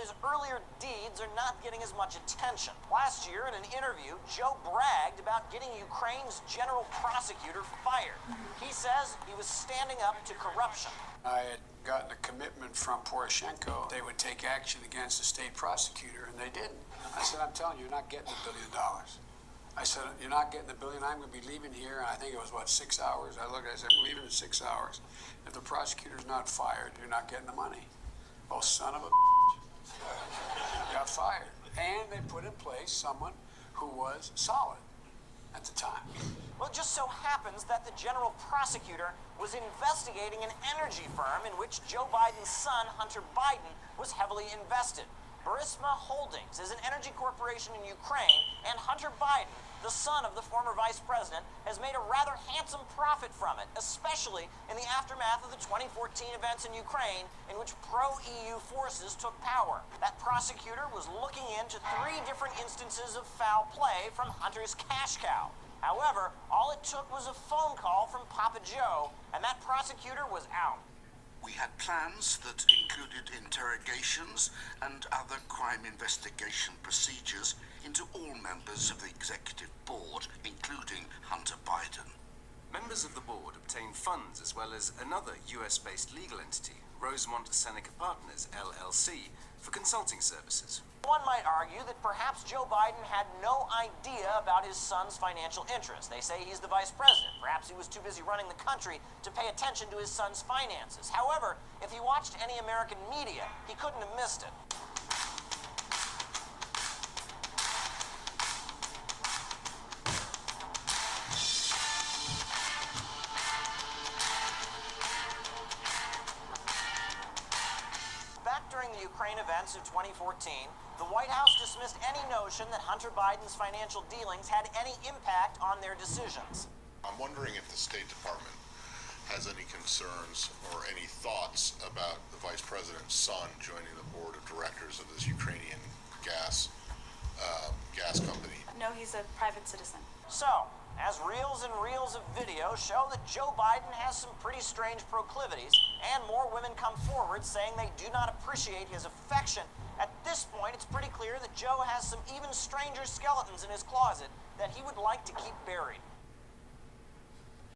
of his earlier deeds are not getting as much attention. Last year, in an interview, Joe bragged about getting Ukraine's general prosecutor fired. He says he was standing up to corruption. I had gotten a commitment from Poroshenko. They would take action against the state prosecutor, and they didn't. I said, I'm telling you, you're not getting $1 billion. I said, you're not getting $1 billion. I'm going to be leaving here. And I think it was, 6 hours? I looked, I said, I'm leaving in 6 hours. If the prosecutor's not fired, you're not getting the money. Oh, son of a got fired. And they put in place someone who was solid at the time. Well, it just so happens that the general prosecutor was investigating an energy firm in which Joe Biden's son, Hunter Biden, was heavily invested. Burisma Holdings is an energy corporation in Ukraine, and Hunter Biden, the son of the former vice president, has made a rather handsome profit from it, especially in the aftermath of the 2014 events in Ukraine, in which pro-EU forces took power. That prosecutor was looking into 3 different instances of foul play from Hunter's cash cow. However, all it took was a phone call from Papa Joe, and that prosecutor was out. We had plans that included interrogations and other crime investigation procedures into all members of the executive board, including Hunter Biden. Members of the board obtained funds as well as another US-based legal entity, Rosemont Seneca Partners, LLC, for consulting services. One might argue that perhaps Joe Biden had no idea about his son's financial interests. They say he's the vice president. Perhaps he was too busy running the country to pay attention to his son's finances. However, if he watched any American media, he couldn't have missed it. During the Ukraine events of 2014, the White House dismissed any notion that Hunter Biden's financial dealings had any impact on their decisions. I'm wondering if the State Department has any concerns or any thoughts about the Vice President's son joining the board of directors of this Ukrainian gas company. No, he's a private citizen. So, as reels and reels of video show that Joe Biden has some pretty strange proclivities, and more women come forward saying they do not appreciate his affection, at this point it's pretty clear that Joe has some even stranger skeletons in his closet that he would like to keep buried.